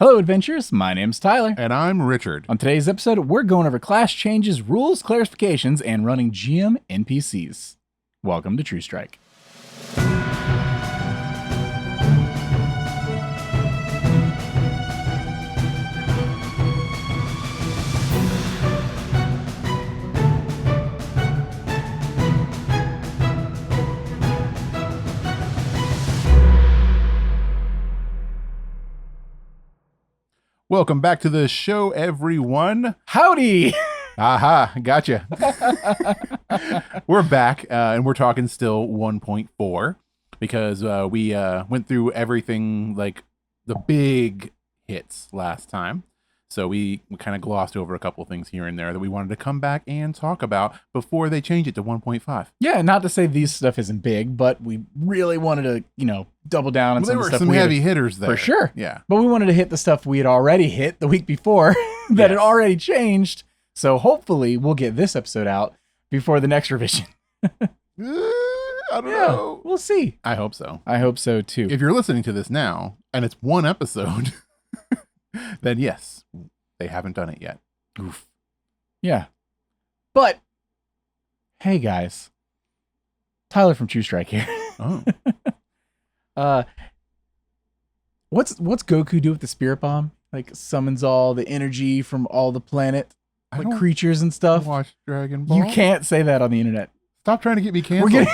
Hello, adventurers. My name's Tyler. And I'm Richard. On today's episode, we're going over class changes, rules, clarifications, and running GM NPCs. Welcome to True Strike. Welcome back to the show, everyone. Howdy! Aha, gotcha. We're back, and we're talking still 1.4 because we went through everything, like the big hits last time. So we kind of glossed over a couple things here and there that we wanted to come back and talk about before they change it to 1.5. Yeah, not to say these stuff isn't big, but we really wanted to, double down on some of the stuff. There were some heavy hitters there. For sure. Yeah. But we wanted to hit the stuff we had already hit the week before that had already changed. So hopefully we'll get this episode out before the next revision. I don't know. We'll see. I hope so. I hope so too. If you're listening to this now and it's one episode, then yes, they haven't done it yet. Oof. Yeah. But, hey guys. Tyler from True Strike here. Oh. What's Goku do with the spirit bomb? Like summons all the energy from all the planet, like creatures and stuff. Watch Dragon Ball. You can't say that on the internet. Stop trying to get me canceled.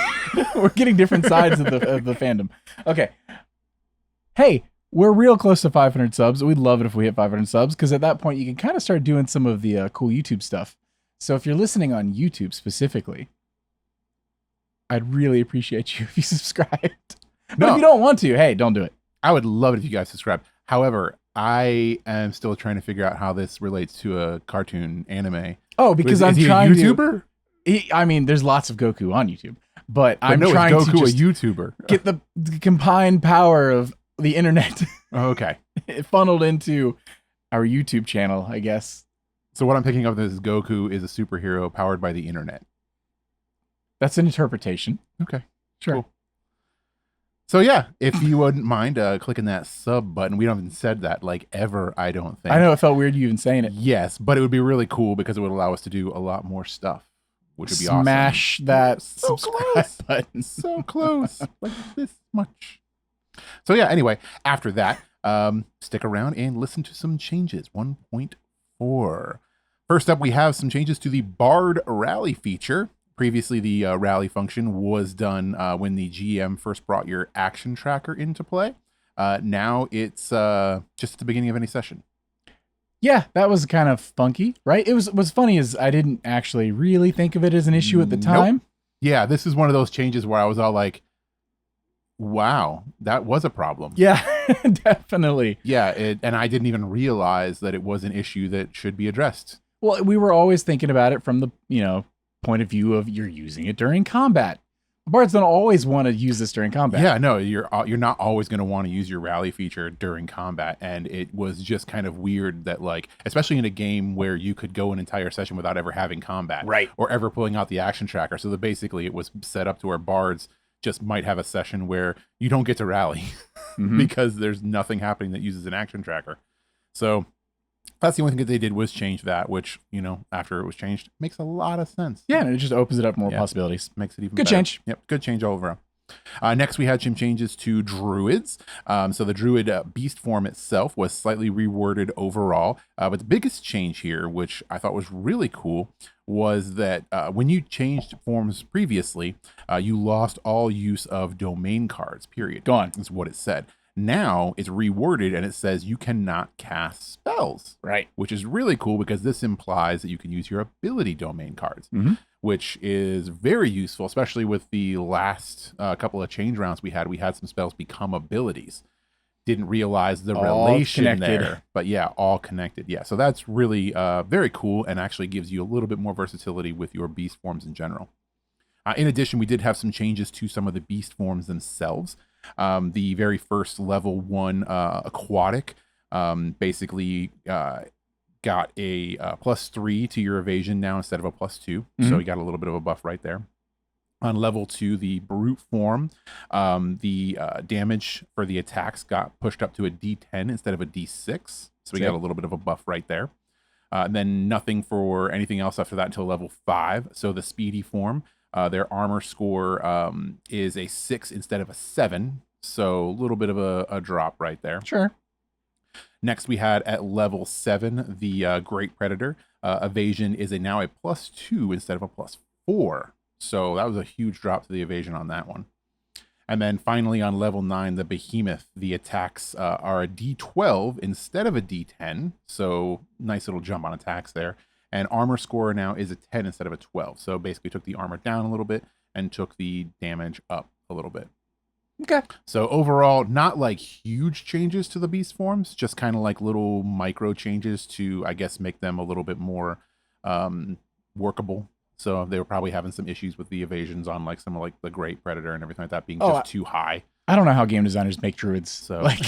We're getting different sides of the fandom. Okay. Hey, we're real close to 500 subs. We'd love it if we hit 500 subs because at that point you can kind of start doing some of the cool YouTube stuff. So if you're listening on YouTube specifically, I'd really appreciate you if you subscribed. But if you don't want to, hey, don't do it. I would love it if you guys subscribe. However, I am still trying to figure out how this relates to a cartoon anime. Oh, because I'm trying a YouTuber? I mean, there's lots of Goku on YouTube, but I'm no, trying is Goku to just a YouTuber? Get the combined power of the internet Okay. funneled into our YouTube channel, I guess. So what I'm picking up is Goku is a superhero powered by the internet. That's an interpretation. Okay. Sure. Cool. So yeah, if you wouldn't mind clicking that sub button. We haven't said that like ever, I don't think. I know it felt weird you even saying it. Yes, but it would be really cool because it would allow us to do a lot more stuff, which would be awesome. Smash that so subscribe close. button. So close. Like this much. So yeah, anyway, after that, stick around and listen to some changes. 1.4. First up, we have some changes to the Bard Rally feature. Previously, the rally function was done when the GM first brought your action tracker into play. Now it's just at the beginning of any session. Yeah, that was kind of funky, right? What's funny is I didn't actually really think of it as an issue at the time. Nope. Yeah, this is one of those changes where I was all like, wow, that was a problem. Yeah, definitely. Yeah, and I didn't even realize that it was an issue that should be addressed. Well, we were always thinking about it from the, point of view of you're using it during combat. Bards don't always want to use this during combat. Yeah, no, you're not always going to want to use your rally feature during combat, and it was just kind of weird that, like, especially in a game where you could go an entire session without ever having combat, right, or ever pulling out the action tracker. So that basically it was set up to where bards just might have a session where you don't get to rally because there's nothing happening that uses an action tracker. So that's the only thing that they did was change that, which, after it was changed, makes a lot of sense. Yeah, and it just opens it up more possibilities. Makes it even good better. Change. Yep, good change all around. Next, we had some changes to druids. So the druid beast form itself was slightly reworded overall. But the biggest change here, which I thought was really cool, was that when you changed forms previously, you lost all use of domain cards, period. Gone. Is what it said. Now it's reworded and it says you cannot cast spells. Right. Which is really cool because this implies that you can use your ability domain cards, which is very useful, especially with the last couple of change rounds we had. We had some spells become abilities. Didn't realize the relation there. But yeah, all connected. Yeah, so that's really very cool and actually gives you a little bit more versatility with your beast forms in general. In addition, we did have some changes to some of the beast forms themselves. The very first level 1 aquatic basically got a +3 to your evasion now instead of a +2. So you got a little bit of a buff right there. On level 2, the brute form, the damage for the attacks got pushed up to a D10 instead of a D6. So we got a little bit of a buff right there. And then nothing for anything else after that until level 5. So the speedy form, their armor score is a 6 instead of a 7. So a little bit of a drop right there. Sure. Next, we had at level 7, the Great Predator. Evasion is now a +2 instead of a +4. So that was a huge drop to the evasion on that one. And then finally on level 9, the Behemoth, the attacks are a D12 instead of a D10. So nice little jump on attacks there. And armor score now is a 10 instead of a 12. So basically took the armor down a little bit and took the damage up a little bit. Okay. So overall, not like huge changes to the beast forms, just kind of like little micro changes to, I guess, make them a little bit more workable. So they were probably having some issues with the evasions on like some of like the Great Predator and everything like that being just too high. I don't know how game designers make druids. So like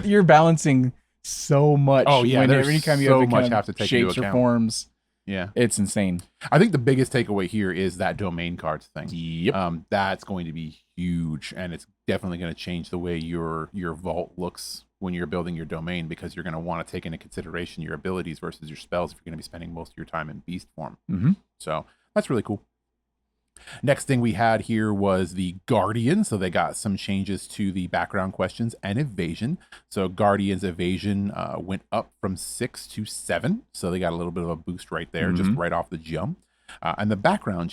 you're balancing so much. Oh yeah, there's every time you so have much have to take shapes into account. or forms. Yeah, it's insane. I think the biggest takeaway here is that domain cards thing. Yep. That's going to be huge, and it's definitely going to change the way your vault looks when you're building your domain, because you're going to want to take into consideration your abilities versus your spells if you're going to be spending most of your time in beast form. Mm-hmm. So that's really cool. Next thing we had here was the Guardian. So they got some changes to the background questions and evasion. So Guardian's evasion went up from 6 to 7. So they got a little bit of a boost right there, just right off the jump. And the background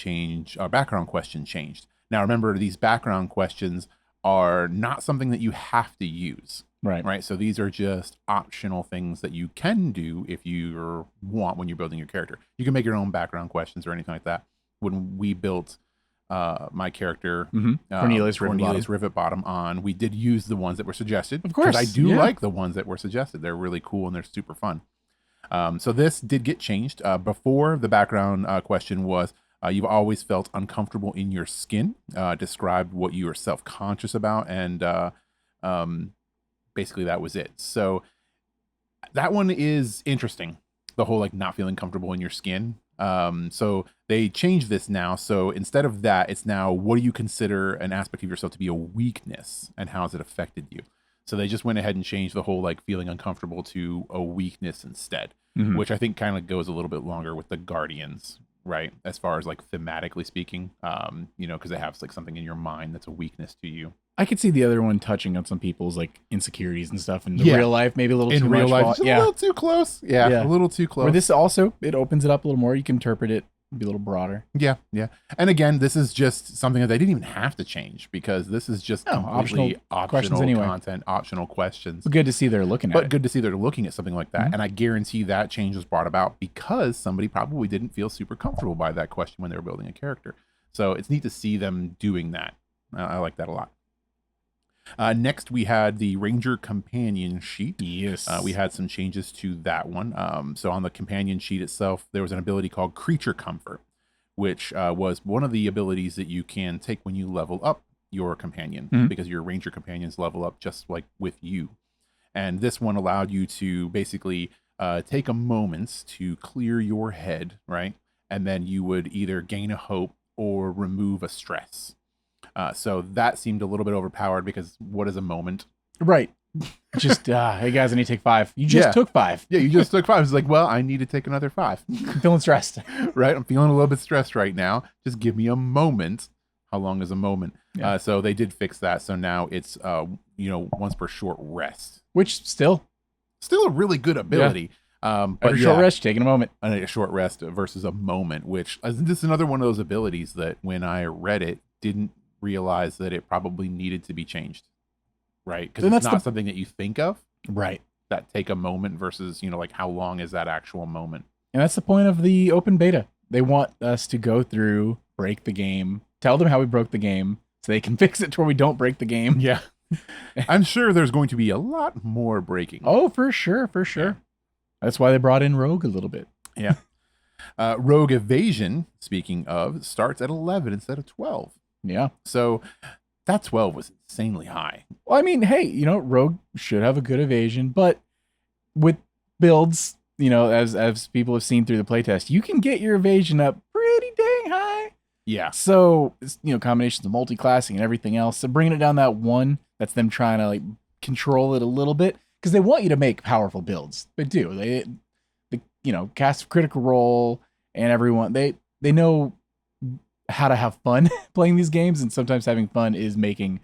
question changed. Now remember, these background questions are not something that you have to use. Right. So these are just optional things that you can do if you want when you're building your character. You can make your own background questions or anything like that. When we built my character, Cornelius Rivetbottom on, we did use the ones that were suggested. Of course. I do like the ones that were suggested. They're really cool and they're super fun. So this did get changed. Before, the background question was, you've always felt uncomfortable in your skin, described what you are self-conscious about, and basically that was it. So that one is interesting. The whole like not feeling comfortable in your skin. So they changed this now. So instead of that, it's now, what do you consider an aspect of yourself to be a weakness, and how has it affected you? So they just went ahead and changed the whole like feeling uncomfortable to a weakness instead, which I think kind of goes a little bit longer with the Guardians, right? As far as like thematically speaking, because they have like something in your mind that's a weakness to you. I could see the other one touching on some people's like insecurities and stuff in real life, maybe a little in too real much. life, a little too close. Yeah, a little too close. Where this also, it opens it up a little more. You can interpret it, be a little broader. Yeah. And again, this is just something that they didn't even have to change, because this is just completely optional anyway. Content, optional questions. But good to see they're looking at it. But good to see they're looking at something like that. And I guarantee that change was brought about because somebody probably didn't feel super comfortable by that question when they were building a character. So it's neat to see them doing that. I like that a lot. Next, we had the Ranger Companion sheet. Yes. We had some changes to that one. So on the companion sheet itself, there was an ability called Creature Comfort, which was one of the abilities that you can take when you level up your companion, because your Ranger companions level up just like with you. And this one allowed you to basically take a moment to clear your head, right? And then you would either gain a hope or remove a stress. So that seemed a little bit overpowered, because what is a moment? Right. Just, hey guys, I need to take 5. You just took 5. Yeah, you just took 5. It's like, well, I need to take another 5. I'm feeling stressed. Right? I'm feeling a little bit stressed right now. Just give me a moment. How long is a moment? Yeah. So they did fix that. So now it's, once per short rest. Which still a really good ability. But a short rest, taking a moment. A short rest versus a moment, which this is another one of those abilities that when I read it, didn't realize that it probably needed to be changed, right? Because it's not something that you think of, right? That take a moment versus like how long is that actual moment? And that's the point of the open beta. They want us to go through, break the game, tell them how we broke the game, so they can fix it to where we don't break the game. Yeah. I'm sure there's going to be a lot more breaking. Oh, for sure. Yeah. That's why they brought in Rogue a little bit. Yeah. Rogue Evasion, speaking of, starts at 11 instead of 12. Yeah. So that 12 was insanely high. Well, I mean, hey, Rogue should have a good evasion, but with builds, as people have seen through the playtest, you can get your evasion up pretty dang high. Yeah. So, combinations of multi-classing and everything else. So bringing it down that one, that's them trying to like control it a little bit because they want you to make powerful builds. They do. They cast Critical Role and everyone, they know how to have fun playing these games, and sometimes having fun is making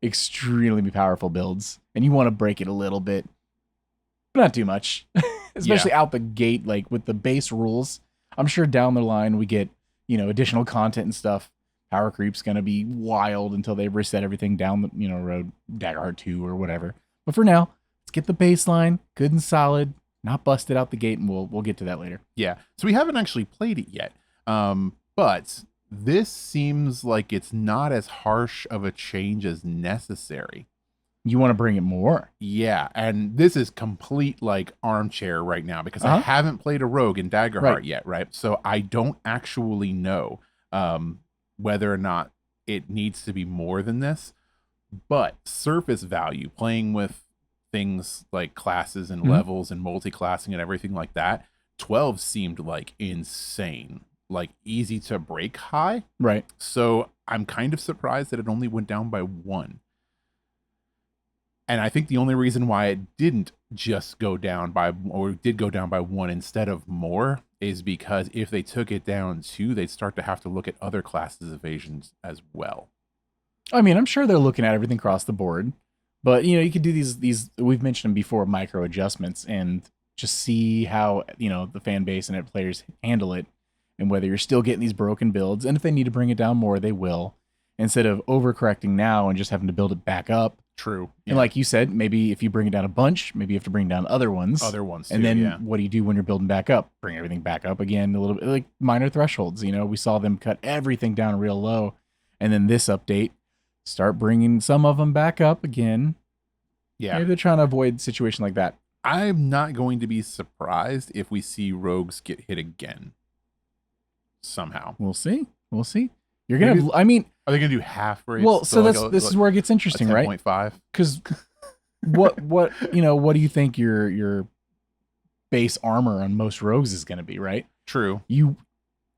extremely powerful builds, and you want to break it a little bit, but not too much, especially out the gate, like with the base rules. I'm sure down the line we get, additional content and stuff. Power creep's going to be wild until they reset everything down the, road, Daggerheart 2 or whatever. But for now, let's get the baseline good and solid, not busted out the gate, and we'll get to that later. Yeah. So we haven't actually played it yet. But this seems like it's not as harsh of a change as necessary. You want to bring it more. Yeah, and this is complete like armchair right now because I haven't played a rogue in Daggerheart yet, right? So I don't actually know whether or not it needs to be more than this. But surface value, playing with things like classes and levels and multi-classing and everything like that, 12 seemed like insane, like easy to break high. Right. So I'm kind of surprised that it only went down by 1. And I think the only reason why it didn't just go down by, or did go down by 1 instead of more, is because if they took it down 2, they'd start to have to look at other classes' evasions as well. I mean, I'm sure they're looking at everything across the board, but you could do these we've mentioned them before, micro adjustments, and just see how the fan base and players handle it, and whether you're still getting these broken builds, and if they need to bring it down more, they will, instead of overcorrecting now and just having to build it back up. True. And like you said, maybe if you bring it down a bunch, maybe you have to bring down other ones. And then what do you do when you're building back up? Bring everything back up again, a little bit, like minor thresholds. We saw them cut everything down real low. And then this update, start bringing some of them back up again. Yeah. Maybe they're trying to avoid a situation like that. I'm not going to be surprised if we see rogues get hit again. Somehow. We'll see. You're going to, I mean, are they going to do half rates? Well, so this is where it gets interesting, right? 10.5. Because what do you think your base armor on most rogues is going to be, right? True. You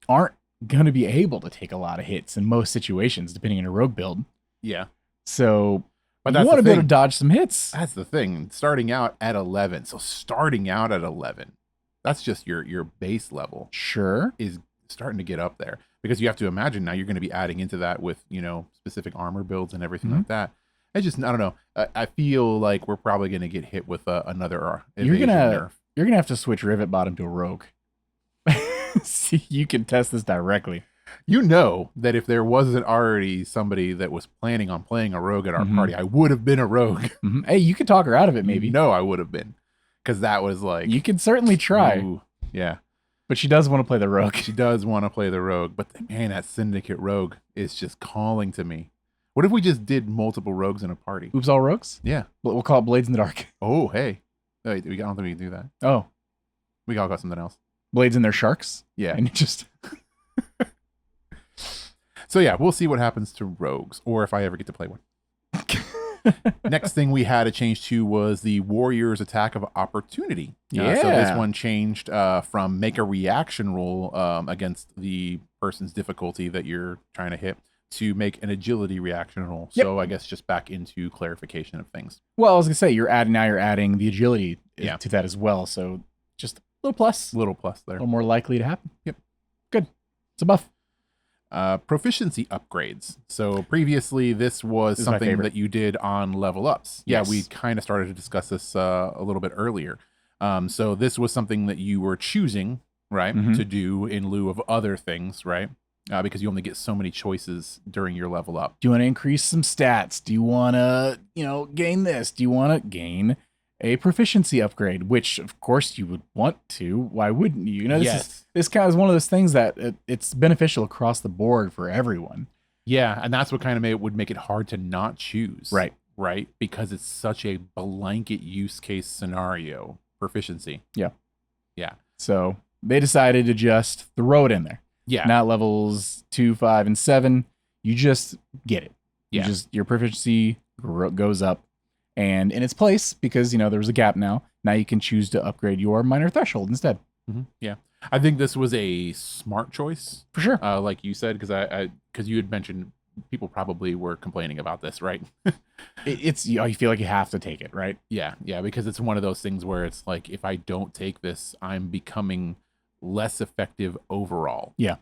aren't going to be able to take a lot of hits in most situations, depending on your rogue build. Yeah. So, but you want to be able to dodge some hits. That's the thing. Starting out at 11. So starting out at 11, that's just your base level. Sure. Is starting to get up there. Because you have to imagine now you're going to be adding into that with, specific armor builds and everything like that. I don't know. I feel like we're probably going to get hit with another evasion nerf. You're going to have to switch Rivet Bottom to a rogue. See, you can test this directly. That if there wasn't already somebody that was planning on playing a rogue at our party, I would have been a rogue. Hey, you could talk her out of it, maybe. No, I would have been. Because that was like... You could certainly try. Ooh, yeah. But she does want to play the rogue. She does want to play the rogue. But man, that syndicate rogue is just calling to me. What if we just did multiple rogues in a party? Oops, all rogues? Yeah. We'll call it Blades in the Dark. Oh, hey. Wait, I don't think we can do that. Oh. We all got something else. Blades in their sharks? Yeah. And just... So yeah, we'll see what happens to rogues, or if I ever get to play one. Next thing we had to change to was the Warrior's Attack of Opportunity. So this one changed from make a reaction roll against the person's difficulty that you're trying to hit to make an agility reaction roll. Yep. So I guess just back into clarification of things. Well, I was going to say, you're adding the agility to that as well. So just a little plus. Little plus there. A little more likely to happen. Yep. Good. It's a buff. Proficiency upgrades. So previously, this was something that you did on level ups. Yes. Yeah, we kind of started to discuss this a little bit earlier. So this was something that you were choosing, right, to do in lieu of other things, right? Because you only get so many choices during your level up. Do you want to increase some stats? Do you want to, gain this? Do you want to gain a proficiency upgrade? Which, of course, you would want to. Why wouldn't you? This kind of is one of those things that it's beneficial across the board for everyone. Yeah, and that's what kind of would make it hard to not choose. Right. Right? Because it's such a blanket use case scenario. Proficiency. Yeah. Yeah. So they decided to just throw it in there. Yeah. Not levels 2, 5, and 7. You just get it. Yeah. Your proficiency goes up. And in its place, because, there was a gap now you can choose to upgrade your minor threshold instead. Yeah. I think this was a smart choice For sure. like you said, because you had mentioned people probably were complaining about this, right? It's you feel like you have to take it, right? Yeah, because it's one of those things where it's like, if I don't take this, I'm becoming less effective overall. Yeah.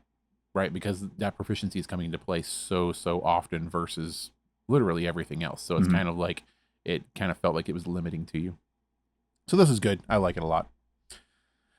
Right, because that proficiency is coming into play so often versus literally everything else. So it's kind of like, it kind of felt like it was limiting to you. So this is good. I like it a lot.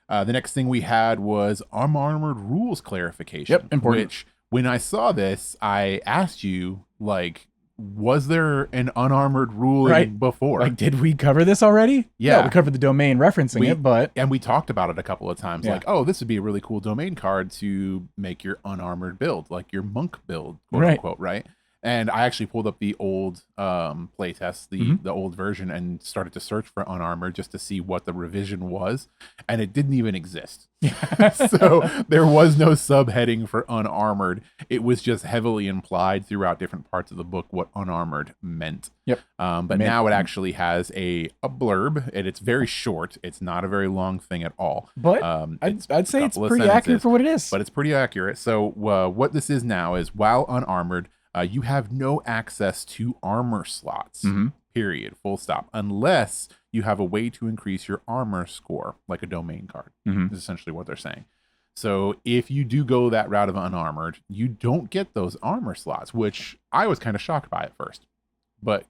The next thing we had was unarmored rules clarification. Yep, important. Which, when I saw this, I asked you, like, was there an unarmored ruling before? Like, did we cover this already? Yeah. We covered the domain referencing it, but... And we talked about it a couple of times. Yeah. Like, oh, this would be a really cool domain card to make your unarmored build, like your monk build, quote unquote, right? And I actually pulled up the old playtest, the old version, and started to search for unarmored just to see what the revision was, and it didn't even exist. So there was no subheading for unarmored. It was just heavily implied throughout different parts of the book what unarmored meant. Yep. But now it actually has a blurb, and it's very short. It's not a very long thing at all. But I'd say it's pretty accurate for what it is. But it's pretty accurate. So what this is now is, while unarmored, you have no access to armor slots, period, full stop, unless you have a way to increase your armor score, like a domain card, is essentially what they're saying. So if you do go that route of unarmored, you don't get those armor slots, which I was kind of shocked by at first. But,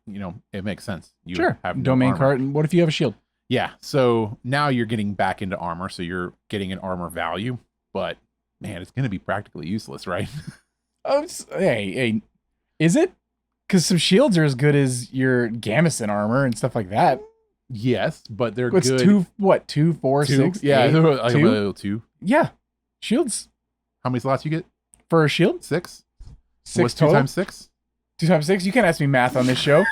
it makes sense. You have no domain armor. card, and what if you have a shield? Yeah, so now you're getting back into armor, so you're getting an armor value, but, man, it's going to be practically useless, right? Oh, hey, is it? Because some shields are as good as your gamison armor and stuff like that. Yes, but they're What's good. 2, 4, 6, Yeah, 8, like 2? 2. Yeah, shields How many slots you get? for a shield. 6. 6 What's total. 2 times 6? 2 times 6. You can't ask me math on this show.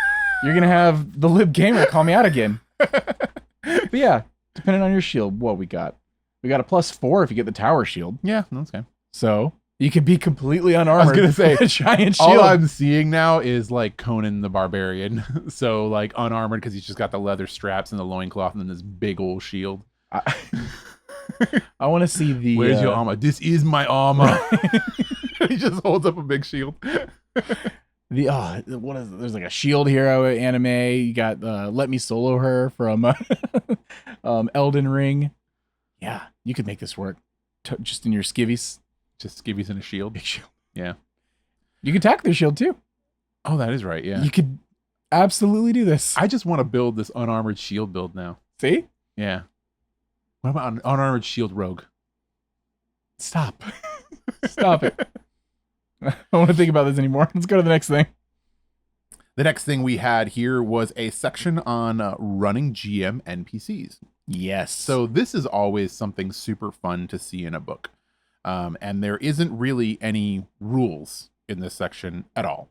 You're gonna have the lib gamer call me out again. But yeah, depending on your shield, what we got a +4 if you get the tower shield. Yeah, that's okay. So you can be completely unarmored. I was gonna say, with a giant shield. all I'm seeing now is like Conan the Barbarian. So like unarmored because he's just got the leather straps and the loincloth and then this big old shield. I want to see the. Where's your armor? This is my armor. He just holds up a big shield. What is it? There's like a shield hero anime. You got Let Me Solo Her from Elden Ring. Yeah, you could make this work just in your skivvies. Just skivvies and a shield. Big shield. Yeah. You could tack their shield too. Oh, that is right. Yeah. You could absolutely do this. I just want to build this unarmored shield build now. See? Yeah. What about an unarmored shield rogue? Stop. Stop it. I don't want to think about this anymore. Let's go to the next thing. The next thing we had here was a section on running GM NPCs. Yes. So this is always something super fun to see in a book. And there isn't really any rules in this section at all.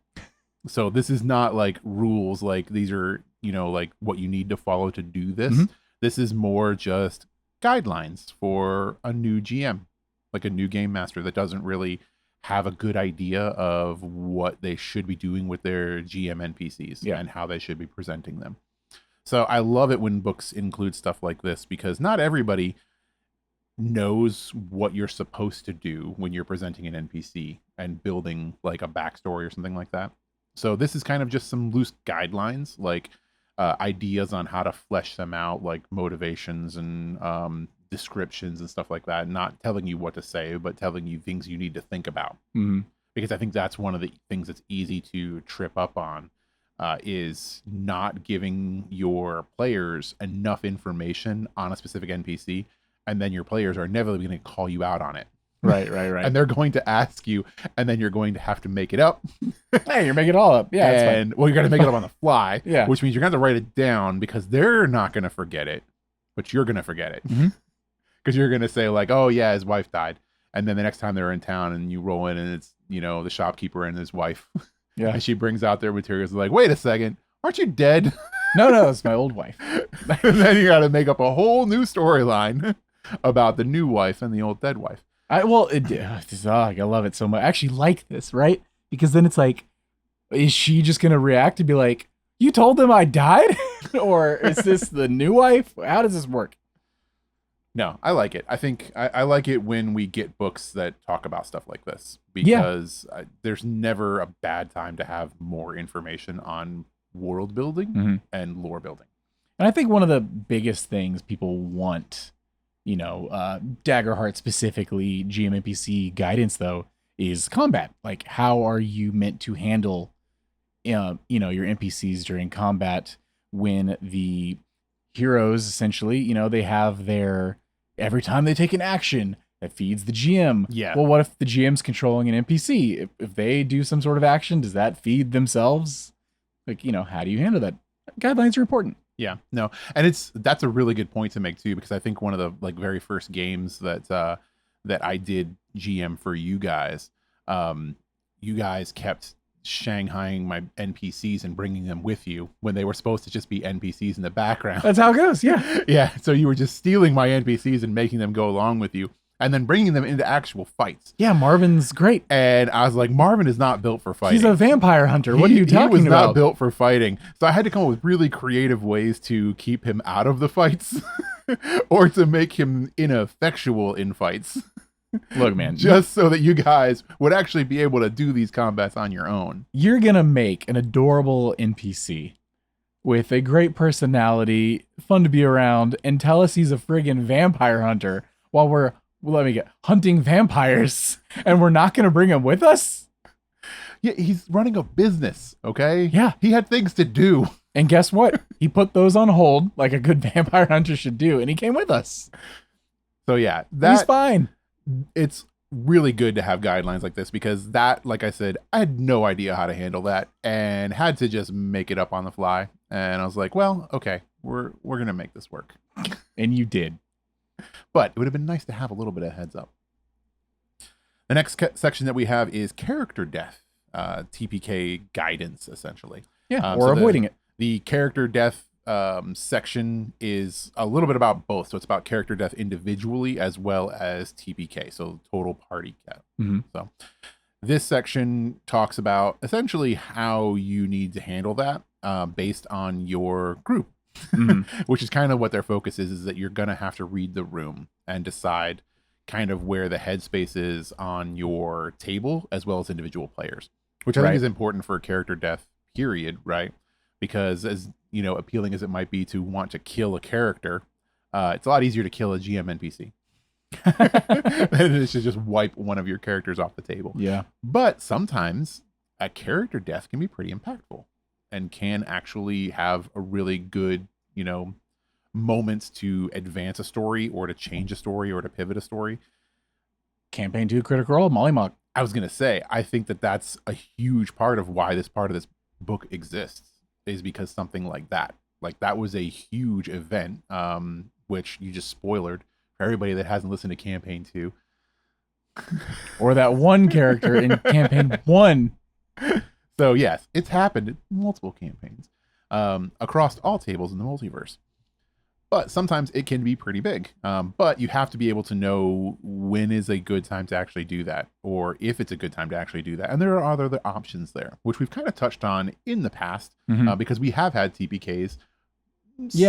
So this is not like rules, like these are, like what you need to follow to do this. This is more just guidelines for a new GM, like a new game master that doesn't really have a good idea of what they should be doing with their GM NPCs and how they should be presenting them. So I love it when books include stuff like this, because not everybody knows what you're supposed to do when you're presenting an NPC and building like a backstory or something like that. So this is kind of just some loose guidelines, like ideas on how to flesh them out, like motivations and descriptions and stuff like that. Not telling you what to say, but telling you things you need to think about. Because I think that's one of the things that's easy to trip up on, is not giving your players enough information on a specific NPC, and then your players are never going to call you out on it. Right. And they're going to ask you, and then you're going to have to make it up. Hey, you're making it all up. Yeah, and well, you're going to make it up on the fly. Yeah. Which means you're going to have to write it down, because they're not going to forget it, but you're going to forget it. Because you're going to say like, oh yeah, his wife died. And then the next time they're in town and you roll in and it's, the shopkeeper and his wife. Yeah. And she brings out their materials like, wait a second, aren't you dead? No, it's my old wife. And then you got to make up a whole new storyline about the new wife and the old dead wife. I love it so much. I actually like this, right? Because then it's like, is she just going to react to be like, you told them I died? Or is this the new wife? How does this work? No, I like it. I think I like it when we get books that talk about stuff like this Yeah. because there's never a bad time to have more information on world building and lore building. And I think one of the biggest things people want, Daggerheart specifically, GMNPC guidance, though, is combat. Like, how are you meant to handle, your NPCs during combat when the heroes, essentially, they have their, every time they take an action, that feeds the GM. Yeah. Well, what if the GM's controlling an NPC? If they do some sort of action, does that feed themselves? Like, how do you handle that? Guidelines are important. Yeah, no, and that's a really good point to make too, because I think one of the very first games that I did GM for you guys kept shanghaiing my NPCs and bringing them with you when they were supposed to just be NPCs in the background. That's how it goes. Yeah. Yeah. So you were just stealing my NPCs and making them go along with you and then bringing them into actual fights. Yeah. Marvin's great. And I was like, Marvin is not built for fighting. He's a vampire hunter. What are you talking about? He was not built for fighting. So I had to come up with really creative ways to keep him out of the fights or to make him ineffectual in fights. Look, man, just so that you guys would actually be able to do these combats on your own. You're going to make an adorable NPC with a great personality, fun to be around, and tell us he's a friggin' vampire hunter while we're, hunting vampires, and we're not going to bring him with us? Yeah, he's running a business, okay? Yeah. He had things to do. And guess what? He put those on hold like a good vampire hunter should do, and he came with us. So yeah, he's fine. It's really good to have guidelines like this because that, like I said, I had no idea how to handle that and had to just make it up on the fly. And I was like, well, okay, we're going to make this work. And you did. But it would have been nice to have a little bit of heads up. The next section that we have is character death, TPK guidance, essentially. Yeah, or avoiding it. The character death section is a little bit about both. So it's about character death individually as well as TPK, so total party count. So this section talks about essentially how you need to handle that based on your group, which is kind of what their focus is that you're going to have to read the room and decide kind of where the headspace is on your table as well as individual players, which I think is important for character death, period, right? Because as appealing as it might be to want to kill a character, it's a lot easier to kill a GM NPC than it is to just wipe one of your characters off the table. Yeah. But sometimes a character death can be pretty impactful and can actually have a really good, moments to advance a story or to change a story or to pivot a story. Campaign 2 Critical Role, Molly Mock. I was going to say, I think that that's a huge part of why this part of this book exists. Is because something like that was a huge event, which you just spoiled for everybody that hasn't listened to campaign 2 or that one character in campaign 1. So yes, it's happened in multiple campaigns across all tables in the multiverse. But sometimes it can be pretty big. But you have to be able to know when is a good time to actually do that, or if it's a good time to actually do that. And there are other options there, which we've kind of touched on in the past, because we have had TPKs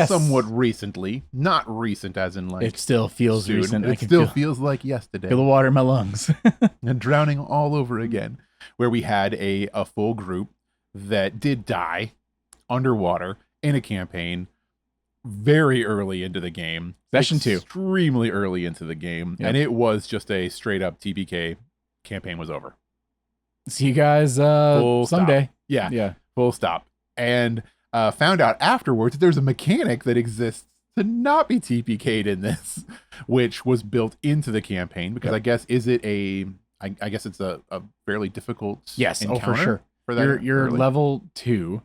somewhat recently. Not recent as in like... It still feels soon. recent. It still feels like yesterday. Feel the water in my lungs. And drowning all over again, where we had a full group that did die underwater in a campaign very early into the game. Session 2. Extremely early into the game. Yep. And it was just a straight up TPK. Campaign was over. See you guys someday. Stop. Yeah. Full stop. And found out afterwards that there's a mechanic that exists to not be TPK'd in this, which was built into the campaign because I guess, I guess it's a fairly difficult encounter. For sure. For that you're level 2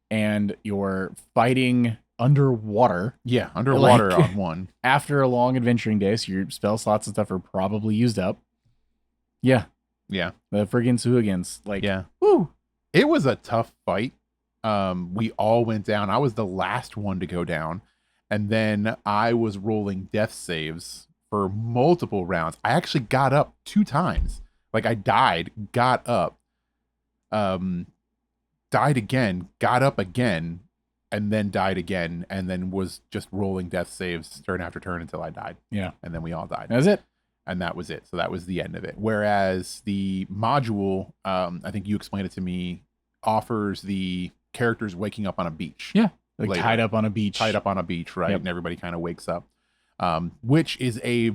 and you're fighting underwater. Yeah, underwater on one. After a long adventuring day, so your spell slots and stuff are probably used up. Yeah. Yeah. The friggin' Suhagans. Woo. It was a tough fight. We all went down. I was the last one to go down. And then I was rolling death saves for multiple rounds. I actually got up 2 times. I died, got up, died again, got up again, and then died again, and then was just rolling death saves turn after turn until I died. Yeah. And then we all died. That's it. And that was it. So that was the end of it. Whereas the module, I think you explained it to me, offers the characters waking up on a beach. Yeah. Like later. tied up on a beach. Tied up on a beach, right? Yep. And everybody kind of wakes up, which is a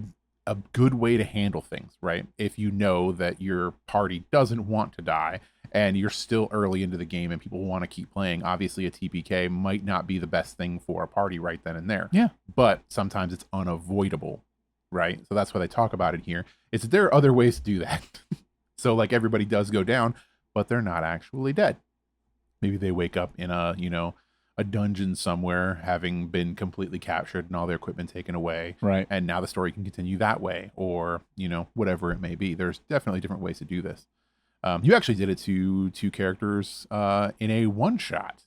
good way to handle things, right? If you know that your party doesn't want to die and you're still early into the game and people want to keep playing, obviously a TPK might not be the best thing for a party right then and there. Yeah. But sometimes it's unavoidable, right? So that's why they talk about it here. It's there are other ways to do that. So like everybody does go down, but they're not actually dead. Maybe they wake up in a dungeon somewhere, having been completely captured and all their equipment taken away. Right. And now the story can continue that way, or, whatever it may be. There's definitely different ways to do this. You actually did it to two characters in a one shot.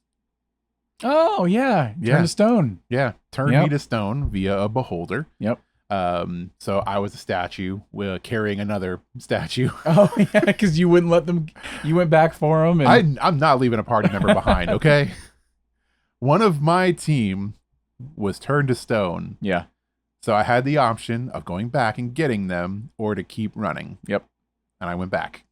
Oh, yeah. Turn to stone. Yeah. Turn me to stone via a beholder. Yep. So I was a statue carrying another statue. Oh, yeah, because you wouldn't let them, you went back for them. And... I'm not leaving a party member behind, okay? One of my team was turned to stone. Yeah. So I had the option of going back and getting them or to keep running. Yep. And I went back.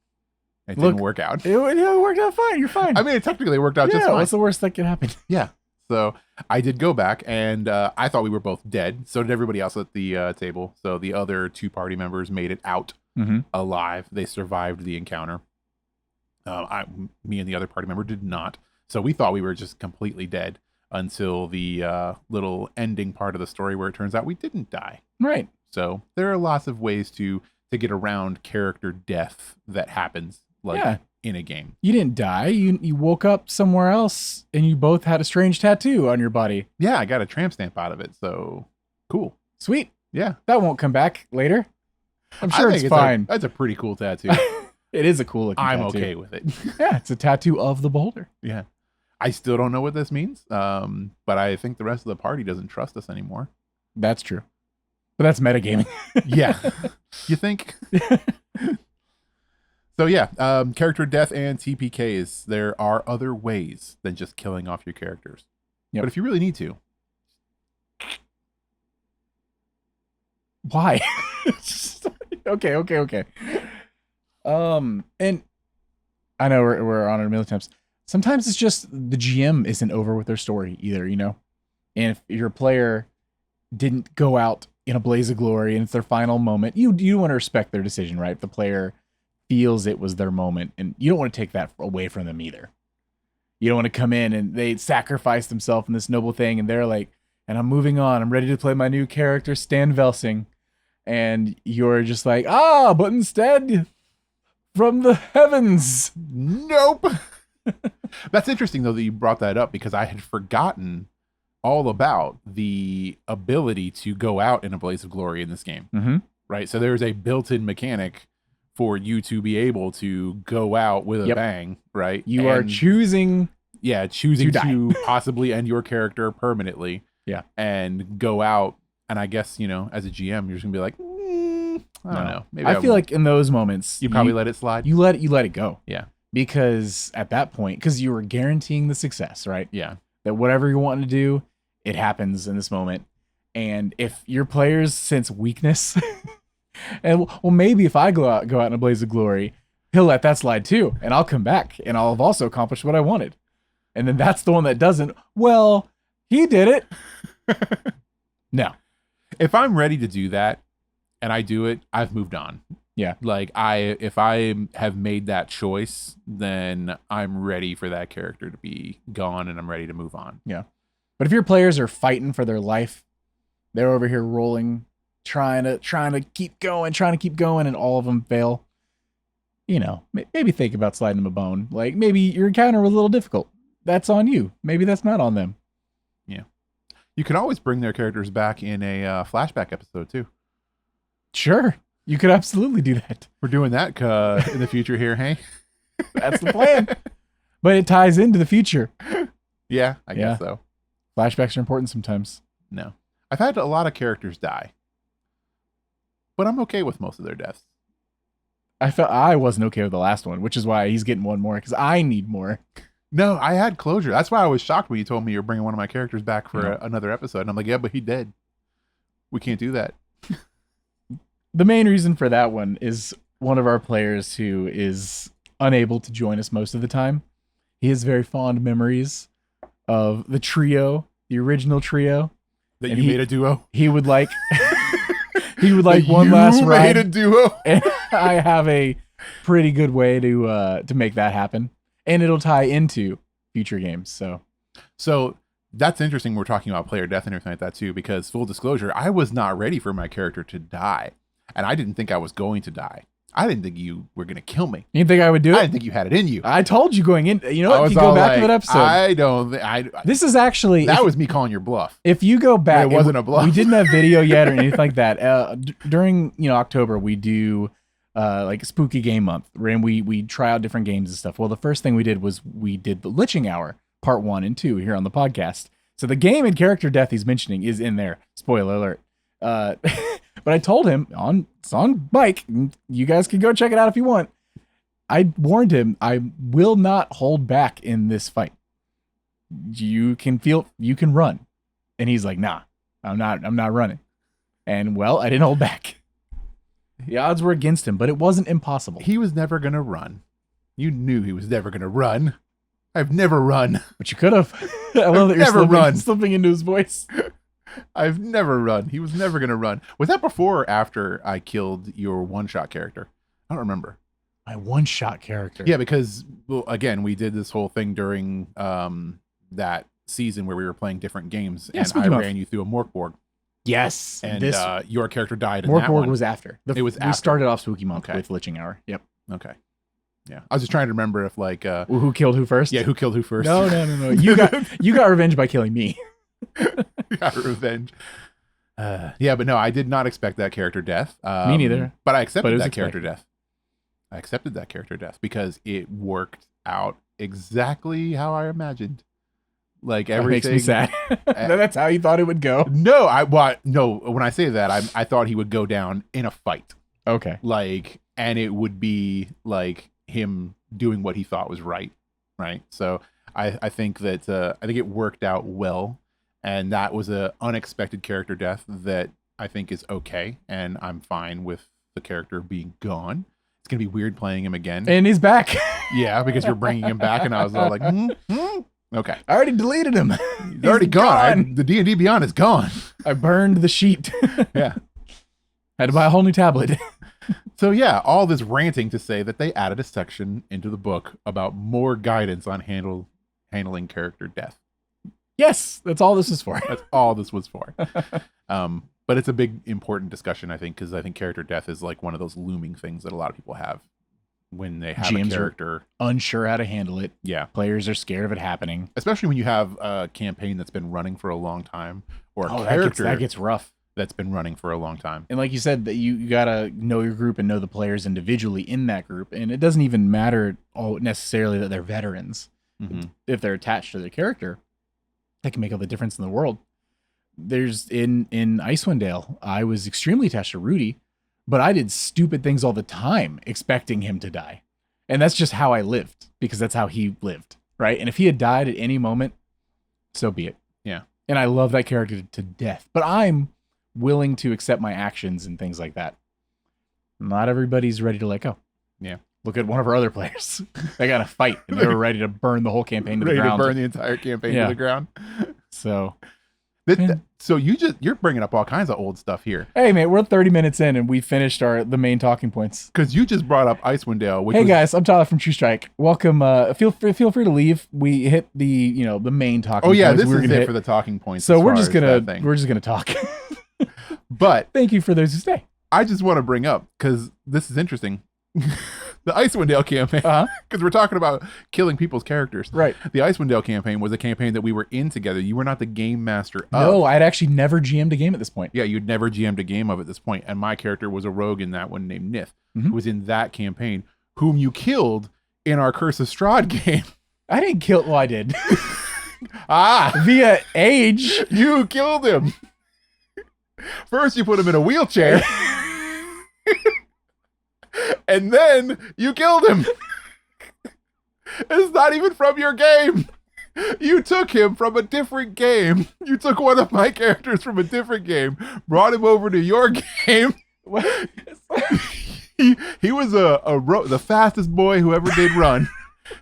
It didn't work out. It worked out fine. You're fine. I mean, it technically worked out just fine. What's the worst that could happen? Yeah. So I did go back, and I thought we were both dead. So did everybody else at the table. So the other two party members made it out alive. They survived the encounter. Me and the other party member did not. So we thought we were just completely dead until the little ending part of the story where it turns out we didn't die. Right. So there are lots of ways to get around character death that happens in a game. You didn't die. You woke up somewhere else and you both had a strange tattoo on your body. Yeah, I got a tramp stamp out of it. So cool. Sweet. Yeah. That won't come back later. I'm sure it's fine. That's a pretty cool tattoo. It is a cool looking tattoo. I'm okay with it. Yeah, it's a tattoo of the beholder. Yeah. I still don't know what this means, but I think the rest of the party doesn't trust us anymore. That's true. But that's metagaming. Yeah. You think? So yeah, character death and TPKs, there are other ways than just killing off your characters. Yep. But if you really need to. Why? Okay. And I know we're on our million times. Sometimes it's just the GM isn't over with their story either, And if your player didn't go out in a blaze of glory and it's their final moment, you want to respect their decision, right? If the player feels it was their moment, and you don't want to take that away from them either. You don't want to come in and they sacrifice themselves in this noble thing and they're like, and I'm moving on. I'm ready to play my new character, Stan Velsing. And you're just like, but instead from the heavens. Nope. That's interesting, though, that you brought that up, because I had forgotten all about the ability to go out in a blaze of glory in this game. Mm-hmm. Right? So there's a built-in mechanic for you to be able to go out with a bang, right? You are choosing to possibly end your character permanently. Yeah. And go out, and I guess, as a GM, you're just going to be like, I don't know. Maybe I feel like in those moments, you probably let it slide. You let it go. Yeah. Because at that point, because you were guaranteeing the success, right? Yeah. That whatever you want to do, it happens in this moment. And if your players sense weakness, and maybe if I go out in a blaze of glory, he'll let that slide too, and I'll come back, and I'll have also accomplished what I wanted. And then that's the one that doesn't. Well, he did it. No. If I'm ready to do that, and I do it, I've moved on. Yeah. Like if I have made that choice, then I'm ready for that character to be gone and I'm ready to move on. Yeah. But if your players are fighting for their life, they're over here rolling, trying to keep going, and all of them fail. Maybe think about sliding them a bone. Like maybe your encounter was a little difficult. That's on you. Maybe that's not on them. Yeah. You can always bring their characters back in a flashback episode too. Sure. You could absolutely do that. We're doing that in the future here, hey? That's the plan. But it ties into the future. Yeah, I guess so. Flashbacks are important sometimes. No. I've had a lot of characters die. But I'm okay with most of their deaths. I felt I wasn't okay with the last one, which is why he's getting one more, because I need more. No, I had closure. That's why I was shocked when you told me you're bringing one of my characters back for Yeah. another episode. And I'm like, yeah, but he dead. We can't do that. The main reason for that one is one of our players who is unable to join us most of the time. He has very fond memories of the trio, the original trio. That And you made a duo? He would like one last You ride. made a duo? And I have a pretty good way to make that happen. And it'll tie into future games. So that's interesting. We're talking about player death and everything like that too, because full disclosure, I was not ready for my character to die. And I didn't think I was going to die. I didn't think you were going to kill me. You think I would do it? I didn't think you had it in you. I told you going in. You know I what? was If you go all back like, to that episode. I don't. This is actually That was me calling your bluff. if you go back. It wasn't a bluff. We didn't have video yet or anything like that. During October, we do like spooky game month, and we try out different games and stuff. Well, the first thing we did was we did the Liching Hour part 1 and 2 here on the podcast. So the game and character death he's mentioning is in there. Spoiler alert. But I told him it's on Mike. You guys can go check it out if you want. I warned him I will not hold back in this fight. You can run. And he's like, nah, I'm not running. And well, I didn't hold back. The odds were against him, but it wasn't impossible. He was never going to run. You knew he was never going to run. I've never run. But you could have. I love that you're slipping into his voice. I've never run. He was never going to run. Was that before or after I killed your one-shot character? I don't remember. My one-shot character. Yeah, because, well, again, we did this whole thing during that season where we were playing different games, and I ran you through a Morkborg. Yes. And your character died in that Morkborg one. was after. It was after. We started off Spooky Month with Liching Hour. Yep. Okay. Yeah. I was just trying to remember if, like... who killed who first? Yeah, who killed who first. No. You got revenge by killing me. Got revenge. Yeah, but no, I did not expect that character death. Me neither. But I accepted that character death. I accepted that character death because it worked out exactly how I imagined. Like everything. That makes me sad. That's how you thought it would go. No, when I say that, I thought he would go down in a fight. Okay. Like, and it would be like him doing what he thought was right. Right. So I think that I think it worked out well. And that was a unexpected character death that I think is okay. And I'm fine with the character being gone. It's going to be weird playing him again. And he's back. Yeah, because you're bringing him back. And I was all like, okay. I already deleted him. He's already gone. The D&D Beyond is gone. I burned the sheet. Yeah. Had to buy a whole new tablet. So yeah, all this ranting to say that they added a section into the book about more guidance on handling character death. Yes, that's all this is for. That's all this was for. But it's a big, important discussion, I think, because I think character death is like one of those looming things that a lot of people have when they have GMs a character. Are unsure how to handle it. Yeah. Players are scared of it happening. Especially when you have a campaign that's been running for a long time or a character that gets rough. That's been running for a long time. And like you said, that you gotta know your group and know the players individually in that group. And it doesn't even matter necessarily that they're veterans. Mm-hmm. If they're attached to their character, that can make all the difference in the world. There's in Icewind Dale, I was extremely attached to Rudy, but I did stupid things all the time expecting him to die. And that's just how I lived, because that's how he lived, right? And if he had died at any moment, so be it. Yeah. And I love that character to death, but I'm willing to accept my actions and things like that. Not everybody's ready to let go. Yeah. Look at one of our other players. They got to fight, and they were ready to burn the whole campaign to the ground. Ready to burn the entire campaign to the ground. So, so you're bringing up all kinds of old stuff here. Hey, man, we're 30 minutes in, and we finished the main talking points. Because you just brought up Icewind Dale. Hey guys, I'm Tyler from True Strike. Welcome. Feel free to leave. We hit the the main talking. Oh yeah, points this is it for the talking points. So we're just gonna talk. But thank you for those who stay. I just want to bring up, because this is interesting, the Icewind Dale campaign, because we're talking about killing people's characters. Right. The Icewind Dale campaign was a campaign that we were in together. You were not the game master of. No, I'd actually never GM'd a game at this point. Yeah, you'd never GM'd a game of at this point. And my character was a rogue in that one named Nith, who was in that campaign, whom you killed in our Curse of Strahd game. I didn't kill... Well, I did. Via age. You killed him. First, you put him in a wheelchair. And then you killed him. It's not even from your game. You took him from a different game. You took one of my characters from a different game, brought him over to your game. He was the fastest boy who ever did run.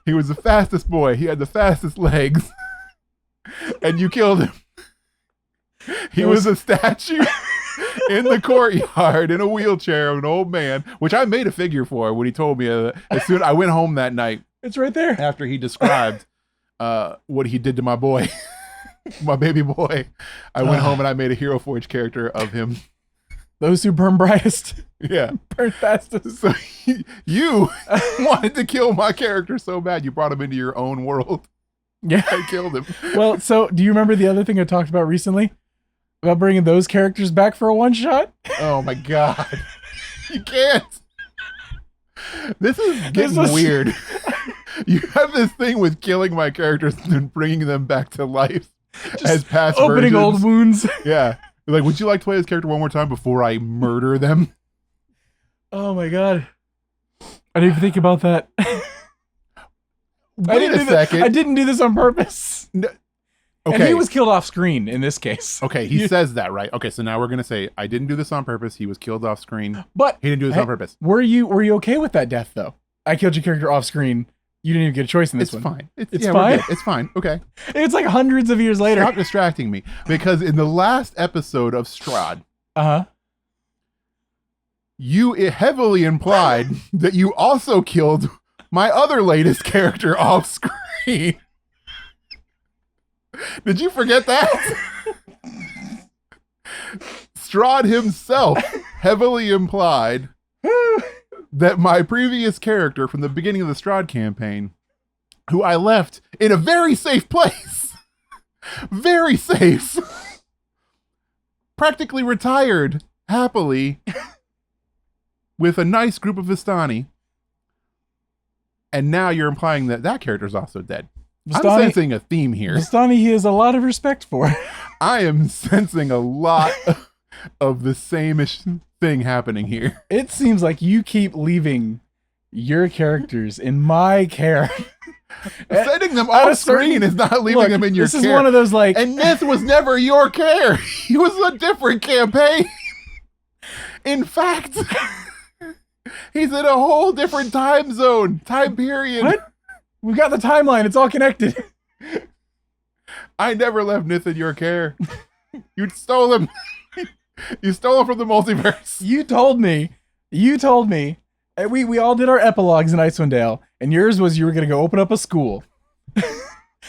He was the fastest boy. He had the fastest legs. And you killed him. He was a statue in the courtyard in a wheelchair of an old man, which I made a figure for when he told me. As soon I went home that night. It's right there. After he described what he did to my boy, my baby boy, I went home and I made a Hero Forge character of him. Those who burn brightest, yeah, burn fastest. So you wanted to kill my character so bad, you brought him into your own world. Yeah, I killed him. Well, so do you remember the other thing I talked about recently? About bringing those characters back for a one-shot? Oh my god. You can't. This is getting weird. You have this thing with killing my characters and then bringing them back to life as past opening versions. old wounds. Yeah. Like, would you like to play this character one more time before I murder them? Oh my god. I didn't even think about that. Wait a second. I didn't do this on purpose. No. Okay. And he was killed off screen in this case. Okay, he says that, right? Okay, so now we're gonna say I didn't do this on purpose. He was killed off screen, but he didn't do this on purpose. Were you okay with that death though? I killed your character off screen. You didn't even get a choice in this one. Fine. It's fine. It's fine. Okay. It's like hundreds of years later. Stop distracting me, because in the last episode of Strahd, you heavily implied that you also killed my other latest character off screen. Did you forget that? Strahd himself heavily implied that my previous character from the beginning of the Strahd campaign, who I left in a very safe place, very safe, practically retired happily with a nice group of Vistani, and now you're implying that that character's also dead. I'm sensing a theme here. Vistani he has a lot of respect for. I am sensing a lot of the same-ish thing happening here. It seems like you keep leaving your characters in my care. Setting them off screen is not leaving them in your care. This is one of those like... And this was never your care. It was a different campaign. In fact, he's in a whole different time zone, time period. What? We've got the timeline. It's all connected. I never left Nith in your care. You stole him. You stole him from the multiverse. You told me. And we all did our epilogues in Icewind Dale, and yours was you were going to go open up a school.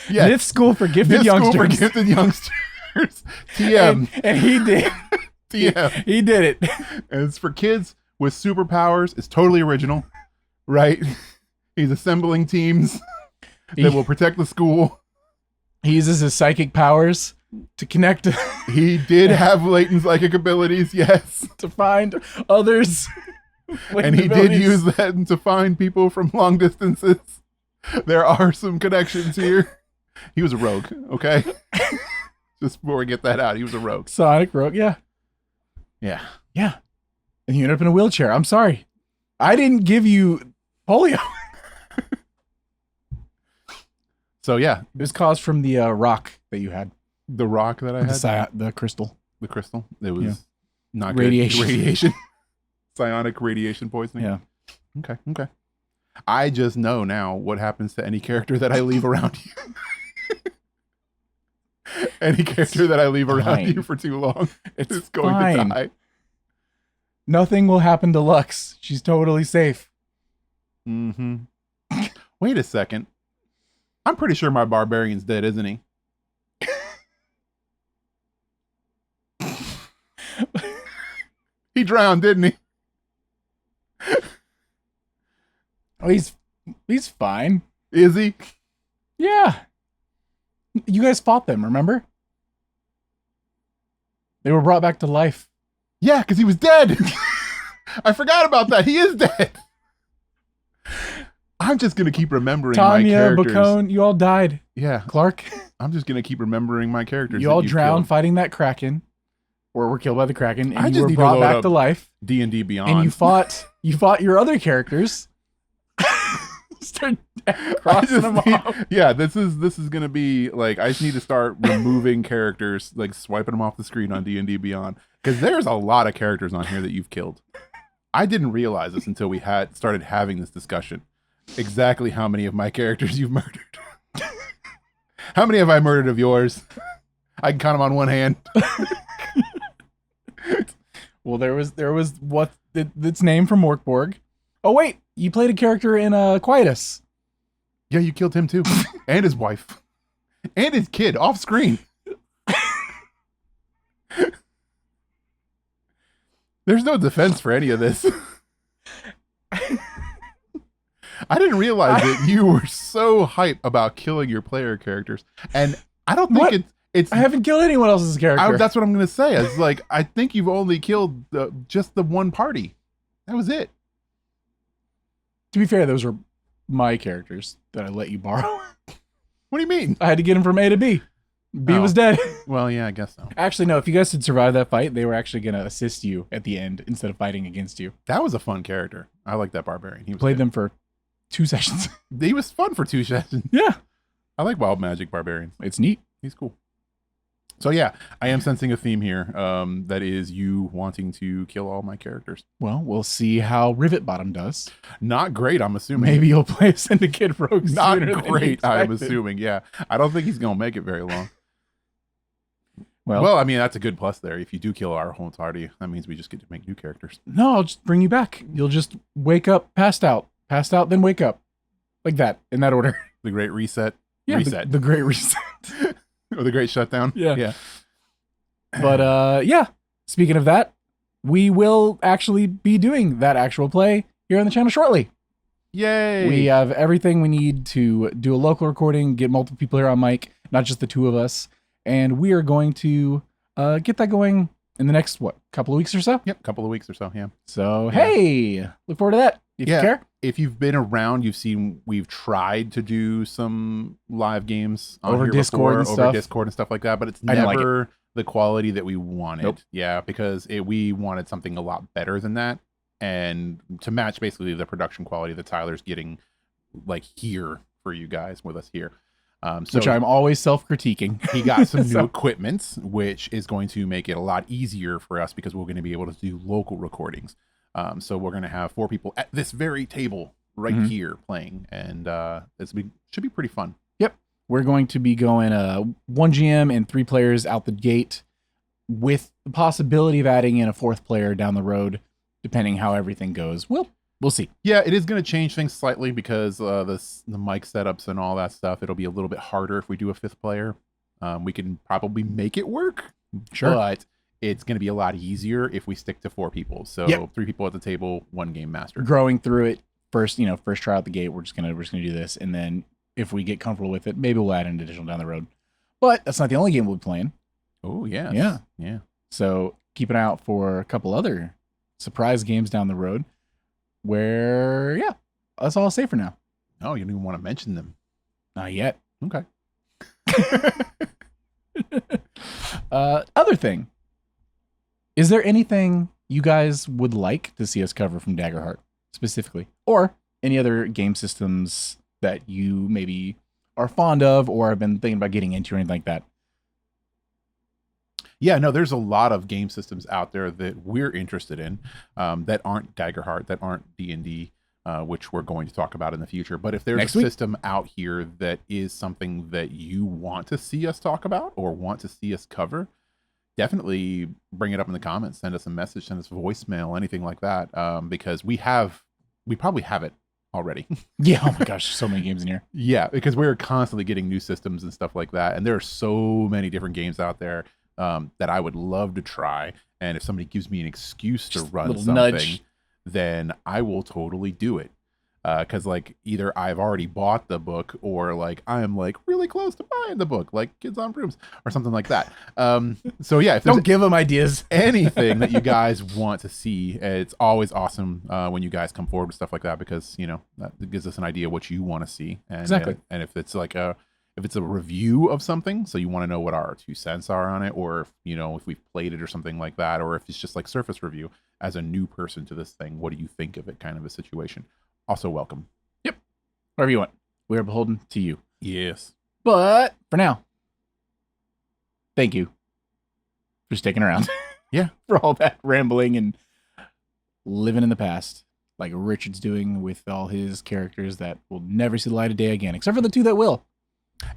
Yeah. Nith School for Gifted Youngsters. School for Gifted Youngsters. TM. And he did. TM. He did it. And it's for kids with superpowers. It's totally original, right? He's assembling teams that will protect the school. He uses his psychic powers to connect. He did have latent psychic abilities, yes. To find others. And he did use that to find people from long distances. There are some connections here. He was a rogue, okay? Just before we get that out, he was a rogue. Sonic rogue, yeah. Yeah. Yeah. And he ended up in a wheelchair. I'm sorry. I didn't give you polio. So yeah, it was caused from the rock that you had. The rock that I had? The crystal. The crystal? It was not radiation. Good. Radiation. Psionic radiation poisoning? Yeah. Okay. I just know now what happens to any character that I leave around you. Any character that I leave around you for too long is going to die. Nothing will happen to Lux. She's totally safe. Mm-hmm. Wait a second. I'm pretty sure my barbarian's dead, isn't he? He drowned, didn't he? Oh, he's fine. Is he? Yeah. You guys fought them, remember? They were brought back to life. Yeah, because he was dead. I forgot about that. He is dead. I'm just going to keep remembering my characters. Bacone, you all died. Yeah. Clark. I'm just going to keep remembering my characters. You all drowned fighting that Kraken. Or were killed by the Kraken. And you were need brought to back to life. D&D Beyond. And you fought your other characters. Start crossing them off. Yeah, this is gonna be like I just need to start removing characters, like swiping them off the screen on D&D Beyond, because there's a lot of characters on here that you've killed. I didn't realize this until we had started having this discussion. Exactly how many of my characters you've murdered. How many have I murdered of yours? I can count them on one hand. Well, there was what its name from Morkborg. Oh wait, you played a character in Quietus. Yeah, you killed him too, and his wife, and his kid off screen. There's no defense for any of this. I didn't realize that you were so hype about killing your player characters, and I don't think it's. I haven't killed anyone else's character. That's what I'm gonna say. It's like I think you've only killed just the one party. That was it. To be fair, those were my characters that I let you borrow. What do you mean? I had to get him from A to B. B was dead. Well, yeah, I guess so. Actually, no. If you guys had survived that fight, they were actually gonna assist you at the end instead of fighting against you. That was a fun character. I like that barbarian. He played them for 2 sessions. He was fun for 2 sessions. Yeah. I like wild magic barbarians. It's neat. He's cool. So yeah, I am sensing a theme here. That is you wanting to kill all my characters. Well, we'll see how Rivet Bottom does. Not great, I'm assuming. Maybe you'll play a Syndicate Rogue. Not great, I'm assuming. Yeah, I don't think he's gonna make it very long. Well, I mean that's a good plus there. If you do kill our whole entirety, that means we just get to make new characters. No, I'll just bring you back. You'll just wake up, passed out, then wake up, like that, in that order. The Great Reset. Yeah, reset. The Great Reset. Or the Great Shutdown. Yeah. But yeah, speaking of that, we will actually be doing that actual play here on the channel shortly. Yay! We have everything we need to do a local recording, get multiple people here on mic, not just the 2 of us, and we are going to get that going in the next, couple of weeks or so? Yep, couple of weeks or so, yeah. So, hey, look forward to that. If you care. If you've been around, you've seen we've tried to do some live games over Discord and stuff like that, but it's never the quality that we wanted. Nope. Yeah, because we wanted something a lot better than that, and to match basically the production quality that Tyler's getting, like here for you guys with us here. Which I'm always self-critiquing. He got some new equipment, which is going to make it a lot easier for us because we're going to be able to do local recordings. So we're going to have 4 people at this very table right here playing, and should be pretty fun. Yep. We're going to be going 1 GM and 3 players out the gate with the possibility of adding in a 4th player down the road, depending how everything goes. We'll see. Yeah, it is going to change things slightly because the mic setups and all that stuff. It'll be a little bit harder if we do a 5th player. We can probably make it work. Sure. But it's going to be a lot easier if we stick to 4 people. So 3 people at the table, 1 game master. Growing through it first try out the gate. We're just gonna do this, and then if we get comfortable with it, maybe we'll add an additional down the road. But that's not the only game we'll be playing. Oh yeah, yeah. So keep an eye out for a couple other surprise games down the road. Where that's all I'll say for now. Oh, you don't even want to mention them? Not yet. Okay. Other thing. Is there anything you guys would like to see us cover from Daggerheart specifically? Or any other game systems that you maybe are fond of or have been thinking about getting into or anything like that? Yeah, no, there's a lot of game systems out there that we're interested in that aren't Daggerheart, that aren't D&D, which we're going to talk about in the future. But if there's a system out here that is something that you want to see us talk about or want to see us cover, definitely bring it up in the comments. Send us a message, send us a voicemail, anything like that, because we probably have it already. Yeah, oh my gosh, so many games in here. Yeah, because we're constantly getting new systems and stuff like that. And there are so many different games out there that I would love to try. And if somebody gives me an excuse to run something, nudge, then I will totally do it. Because like either I've already bought the book or like I am like really close to buying the book, like Kids on Brooms or something like that. So yeah, if don't give them ideas. Anything that you guys want to see, it's always awesome when you guys come forward with stuff like that, because you know that gives us an idea what you want to see. And, exactly. And if it's like if it's a review of something, so you want to know what our 2 cents are on it, or if, you know, if we've played it or something like that, or if it's just like surface review as a new person to this thing, what do you think of it kind of a situation? Also welcome. Yep. Whatever you want. We are beholden to you. Yes. But for now, thank you for sticking around. Yeah. For all that rambling and living in the past, like Richard's doing with all his characters that will never see the light of day again, except for the 2 that will.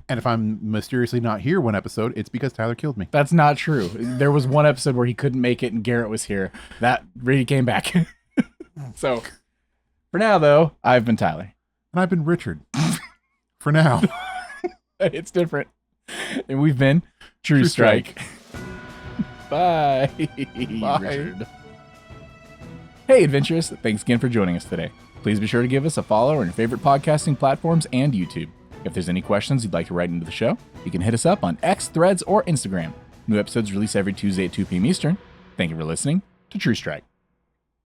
And if I'm mysteriously not here one episode, it's because Tyler killed me. That's not true. There was one episode where he couldn't make it and Garrett was here. That really came back. So, for now, though, I've been Tyler. And I've been Richard. For now. It's different. And we've been True Strike. Bye. Bye. Richard. Hey, adventurous. Thanks again for joining us today. Please be sure to give us a follow on your favorite podcasting platforms and YouTube. If there's any questions you'd like to write into the show, you can hit us up on X, Threads, or Instagram. New episodes release every Tuesday at 2 p.m. Eastern. Thank you for listening to True Strike.